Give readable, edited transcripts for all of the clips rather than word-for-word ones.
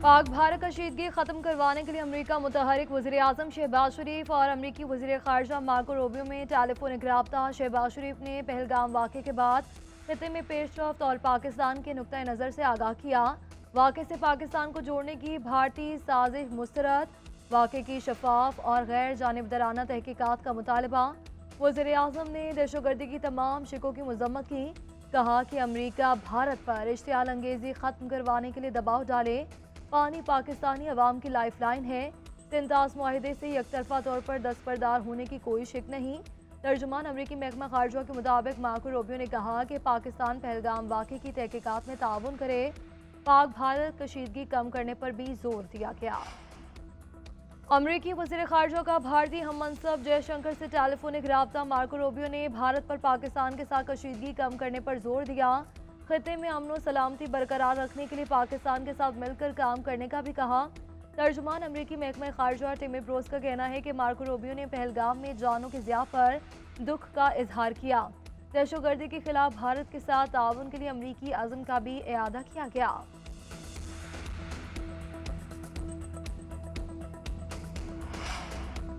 पाक भारत कशीदगी खत्म करवाने के लिए अमेरिका मुतहरिक वज़ीर आज़म शहबाज शरीफ और अमेरिकी वज़ीर ख़ारजा मार्को रूबियो में टेलीफोनिक रब्ता। शहबाज शरीफ ने पहलगाम वाक़े के बाद खित्ते में पेशरफ्त और पाकिस्तान के नुक्ता नज़र से आगाह किया। वाक़े से पाकिस्तान को जोड़ने की भारतीय साजिश मुस्तरद, वाक़े की शफाफ और गैर जानिबदाराना तहकीकात का मुतालबा। वज़ीर आज़म ने दहशतगर्दी की तमाम शिकों की मजम्मत की। कहा कि अमेरिका भारत पर इश्तियाल अंगेज़ी ख़त्म करवाने के लिए दबाव डाले। पानी पाकिस्तानी अवाम की लाइफ लाइन है। सिंतास मुआहिदे से यकतरफा तौर पर दस्तबरदार होने की कोई शिक नहीं। तर्जुमान अमरीकी महकमा खारजा के मुताबिक मार्को रूबियो ने कहा कि पाकिस्तान पहलगाम वाक़े की तहकीकात में ताउन करे। पाक भारत कशीदगी कम करने पर भी जोर दिया गया। अमरीकी वज़ीर ख़ारजा का भारतीय हम मनसब जयशंकर से टेलीफोनिक रब्ता। मार्को रूबियो ने भारत पर पाकिस्तान के साथ कशीदगी कम करने पर जोर दिया। खित्ते में अमन व सलामती बरकरार रखने के लिए पाकिस्तान के साथ मिलकर काम करने का भी कहा। तर्जुमान अमरीकी महकमा खारजा टिमी ब्रोस का कहना है कि मार्को रूबियो ने पहलगाम में जानों की ज़िया पर दुख का इजहार किया। दहशतगर्दी के खिलाफ भारत के साथ ताउन के लिए अमरीकी अज़्म का भी इआदा किया गया।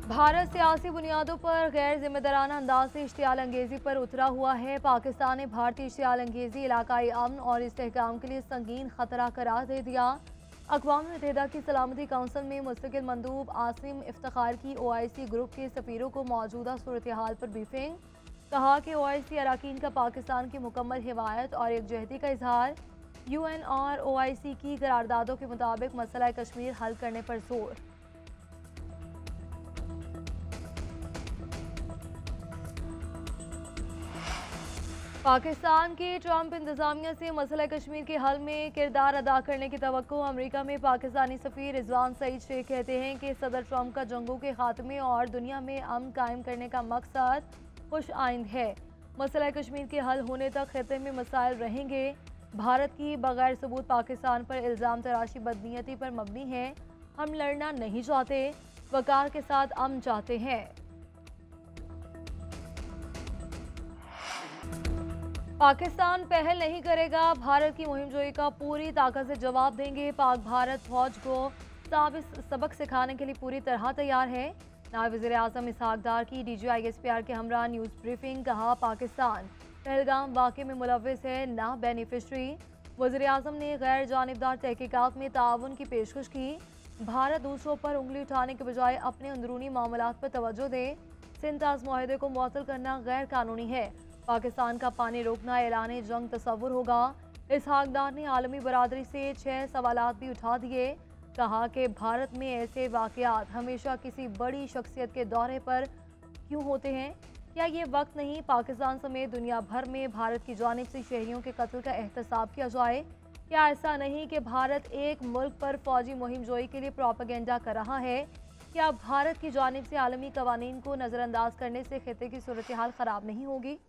भारत सियासी बुनियादों पर गैर जिम्मेदाराना अंदाज से इश्तियाल अंगेज़ी पर उतरा हुआ है। पाकिस्तान ने भारतीय इश्तियाल अंगेज़ी इलाकाई अमन और इस्तेहकाम के लिए संगीन खतरा करार दे दिया। अक़वाम मुत्तहिदा की सलामती काउंसिल में मुस्तकिल मंदूब आसिम इफ्तिखार की OIC ग्रुप के सफ़ीरों को मौजूदा सूरत हाल पर ब्रीफिंग। कहा कि OIC अरकान का पाकिस्तान की मुकम्मल हिमायत और एकजहती का इजहार। UN और OIC की करारदादों के मुताबिक मसला कश्मीर हल करने पर जोर। पाकिस्तान की ट्रंप इंतजामिया से मसला कश्मीर के हल में किरदार अदा करने की तवक्को। अमेरिका में पाकिस्तानी सफ़ीर रिजवान सईद शेख कहते हैं कि सदर ट्रंप का जंगों के खात्मे और दुनिया में अमन कायम करने का मकसद खुश आइंद है। मसला कश्मीर के हल होने तक खित्ते में मसाइल रहेंगे। भारत की बगैर सबूत पाकिस्तान पर इल्ज़ाम तराशी बदनीयती पर मबनी है। हम लड़ना नहीं चाहते, वकार के साथ अमन चाहते हैं। पाकिस्तान पहल नहीं करेगा, भारत की मुहिमजोई का पूरी ताकत से जवाब देंगे। पाक भारत फौज को सबक सिखाने के लिए पूरी तरह तैयार है। नायब वज़ीर आज़म इसहाक डार की DGI-SPR के हमरा न्यूज़ ब्रीफिंग। कहा पाकिस्तान पहलगाम वाक़े में मुलव्विस है, ना बेनिफिशरी। वज़ीर आज़म ने गैर जानिबदार तहकीकात में ताउन की पेशकश की। भारत दूसरों पर उंगली उठाने के बजाय अपने अंदरूनी मामलात पर तवज्जो दे। सिंतास मुआहिदे को मुअत्तल करना गैर कानूनी है। पाकिस्तान का पानी रोकना ऐलान जंग तस्वुर होगा। इसहाक डार ने आलमी बरादरी से 6 सवालात भी उठा दिए। कहा कि भारत में ऐसे वाक़यात हमेशा किसी बड़ी शख्सियत के दौरे पर क्यों होते हैं? क्या ये वक्त नहीं पाकिस्तान समेत दुनिया भर में भारत की जानिब से शहरियों के कत्ल का एहतसाब किया जाए? क्या ऐसा नहीं कि भारत एक मुल्क पर फौजी मुहिम जोई के लिए प्रोपेगेंडा कर रहा है? क्या भारत की जानिब से आलमी कवानीन को नज़रअंदाज करने से खित्ते की सूरत हाल ख़राब नहीं होगी?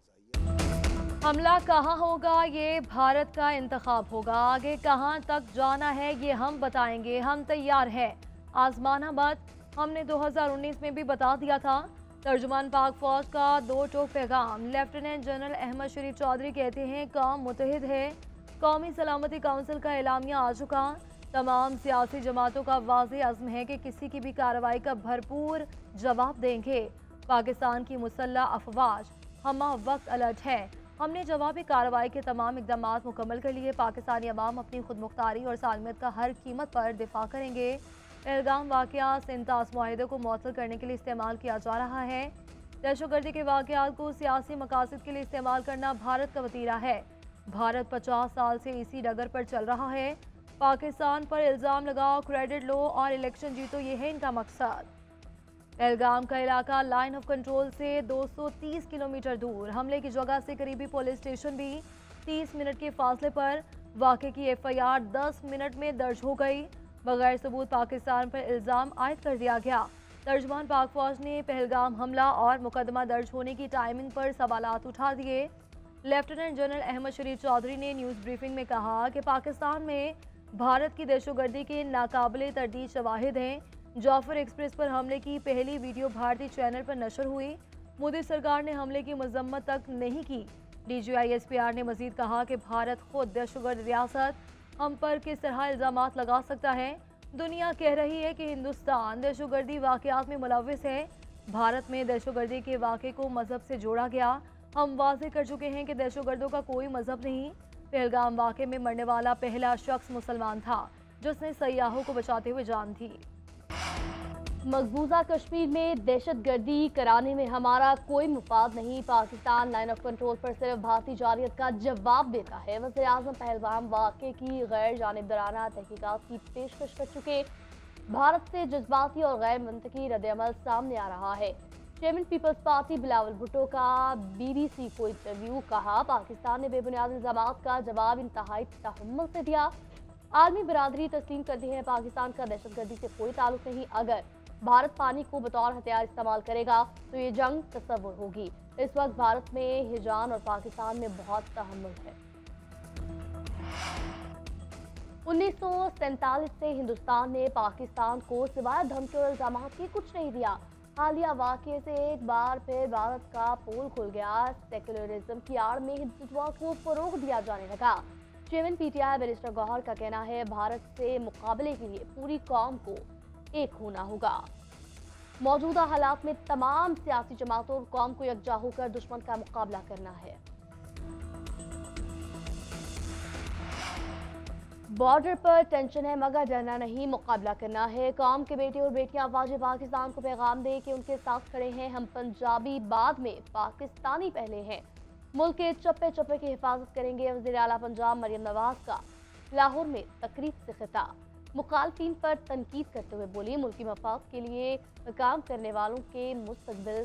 हमला कहाँ होगा, ये भारत का इंतखाब होगा। आगे कहाँ तक जाना है ये हम बताएंगे। हम तैयार हैं, आजमाना मत। हमने 2019 में भी बता दिया था। तर्जुमान पाक फौज का दो टोक पैगाम। लेफ्टिनेंट जनरल अहमद शरीफ चौधरी कहते हैं कौम मुत्तहिद है। कौमी सलामती काउंसिल का एलामिया आ चुका। तमाम सियासी जमातों का वाज़ेह अज़्म है कि किसी की भी कार्रवाई का भरपूर जवाब देंगे। पाकिस्तान की मुसल्लह अफवाज हम वक्त अलर्ट है। हमने जवाबी कार्रवाई के तमाम इकदाम मुकम्मल कर लिए। पाकिस्तानी अवाम अपनी खुद मुख्तारी और सालमियत का हर कीमत पर दिफा करेंगे। पहलगाम वाक़या सिंतास मुआहिदे को मुअत्तल करने के लिए इस्तेमाल किया जा रहा है। दहशतगर्दी के वाक़यात को सियासी मकासद के लिए इस्तेमाल करना भारत का वतीरा है। भारत 50 साल से इसी डगर पर चल रहा है। पाकिस्तान पर इल्ज़ाम लगाओ, क्रेडिट लो और इलेक्शन जीतो, ये है इनका मकसद। पहलगाम का इलाका लाइन ऑफ कंट्रोल से 230 किलोमीटर दूर। हमले की जगह से करीबी पुलिस स्टेशन भी 30 मिनट के फासले पर। वाक़े की FIR 10 मिनट में दर्ज हो गई। बगैर सबूत पाकिस्तान पर इल्ज़ाम आयद कर दिया गया। तर्जुमान पाक फौज ने पहलगाम हमला और मुकदमा दर्ज होने की टाइमिंग पर सवालात उठा दिए। लेफ्टिनेंट जनरल अहमद शरीफ चौधरी ने न्यूज़ ब्रीफिंग में कहा कि पाकिस्तान में भारत की दहशतगर्दी के नाकाबिले तरदीद शवाहिद हैं। जाफर एक्सप्रेस पर हमले की पहली वीडियो भारतीय चैनल पर नशर हुई। मोदी सरकार ने हमले की मजम्मत तक नहीं की। DGI-SPR ने मजीद कहा कि भारत खुद दहशतगर्द रियासत हम पर किस तरह इल्जामात लगा सकता है। दुनिया कह रही है कि हिंदुस्तान दहशतगर्दी वाकयात में मुलविस है। भारत में दहशतगर्दी के वाक़े को मजहब से जोड़ा गया। हम वाज़ेह कर चुके हैं कि दहशतगर्दों का कोई मजहब नहीं। पहलगाम वाक़े में मरने वाला पहला शख्स मुसलमान था जिसने सयाहों को बचाते हुए जान दी। मकबूजा कश्मीर में दहशतगर्दी कराने में हमारा कोई मुफाद नहीं। पाकिस्तान लाइन ऑफ कंट्रोल पर सिर्फ भारतीय जारियत का जवाब देता है। वज़ीर आज़म पहलगाम वाक़े की गैर जानिबदाराना तहकीकात की पेशकश कर चुके। भारत से जज्बाती और गैर मंतकी रद्द-ए-अमल सामने आ रहा है। चेयरमैन पीपल्स पार्टी बिलावल भुट्टो का BBC को इंटरव्यू। कहा, पाकिस्तान ने बेबुनियाद इल्जामात का जवाब इंतहाई तहम्मुल से दिया। आलमी बरादरी तस्लीम करती है पाकिस्तान का दहशतगर्दी से कोई ताल्लुक नहीं। अगर भारत पानी को बतौर हथियार इस्तेमाल करेगा तो ये जंग तस्वुर होगी। इस वक्त भारत में हिजान और पाकिस्तान में बहुत तहम्मुल है। 1947 से हिंदुस्तान ने पाकिस्तान को सिवाय धमकी और इल्जामात के कुछ नहीं दिया। हालिया वाक़ये से एक बार फिर भारत का पोल खुल गया। सेक्युलरिज्म की आड़ में हिंदुत्व को फरोग दिया जाने लगा। चेयरमैन PTI बैरिस्टर गौहर का कहना है, भारत से मुकाबले के लिए पूरी कौम को एक होना होगा। मौजूदा हालात में तमाम सियासी जमातों और कौम को यकजा होकर दुश्मन का मुकाबला करना है। बॉर्डर पर टेंशन है मगर डरना नहीं, मुकाबला करना है। कौम के बेटे और बेटियां वाजिब पाकिस्तान को पैगाम दे कि उनके साथ खड़े हैं। हम पंजाबी बाद में, पाकिस्तानी पहले हैं। मुल्क के चप्पे चप्पे की हिफाजत करेंगे। वज़ीर आला पंजाब मरियम नवाज का लाहौर में तकरीब से खिताब। मुखालफिन पर तनकीद करते हुए बोली, मुल्की मफाद के लिए काम करने वालों के मुस्तकबिल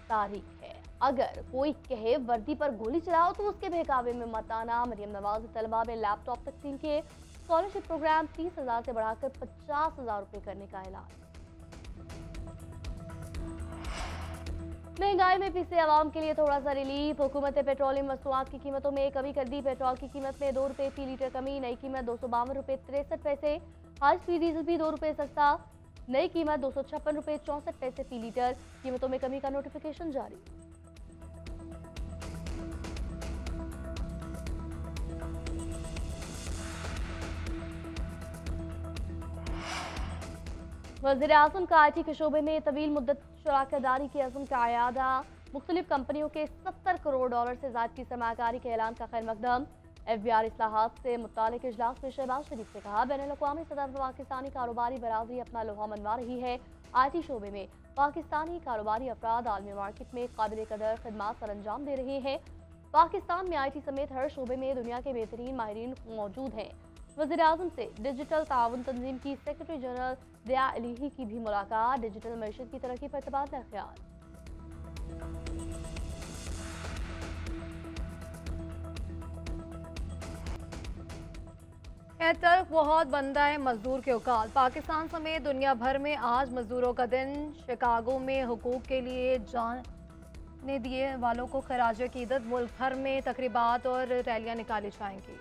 तारीख है। अगर कोई कहे वर्दी पर गोली चलाओ तो उसके बहकावे में मत आना। मरियम नवाज तलबा में लैपटॉप तकसीम किए। स्कॉलरशिप प्रोग्राम 30,000 से बढ़ाकर 50,000 रुपए करने का ऐलान। महंगाई में पिसे आवाम के लिए थोड़ा सा रिलीफ। हुकूमत पेट्रोलियम मसनूआत की कीमतों में कमी कर दी। पेट्रोल की कीमत में 2 रुपए फी लीटर कमी। नई कीमत 252 रुपए 63 पैसे। हाई स्पीड डीजल भी 2 रुपए सस्ता। नई कीमत 256 रुपए 64 पैसे फी लीटर। कीमतों में कमी का नोटिफिकेशन जारी। वज़ीर आज़म का IT के शोबे में तवील मुद्दत शराकतदारी की अज़्म का अयादा। मुख्तलिफ कंपनियों के 70 करोड़ डॉलर से ज़ायद की सरमाकारी के ऐलान का खैर मकदम। FBR इस्लाहात से मुतालिक इजलास में शहबाज शरीफ ने कहा, बैनुल-अक़वामी सतह पर पाकिस्तानी कारोबारी बरादरी अपना लोहा मनवा रही है। IT शोबे में पाकिस्तानी कारोबारी अफराद आलमी मार्केट में काबिल कदर खिदमात सर अंजाम दे रहे हैं। पाकिस्तान में IT समेत हर शोबे में दुनिया के बेहतरीन माहिरीन मौजूद हैं। वज़ीर आज़म से डिजिटल ताउन तंजीम की सेक्रेटरी जनरल दिया इलाही की भी मुलाकात। डिजिटल मैशत की तरक्की पर तबादला ख्याल। तर्क बहुत बंदा है मजदूर के औकात। पाकिस्तान समेत दुनिया भर में आज मजदूरों का दिन। शिकागो में हुकूक के लिए जाने दिए वालों को खराज अकीदत। मुल्क भर में तकरीबात और रैलियां निकाली जाएंगी।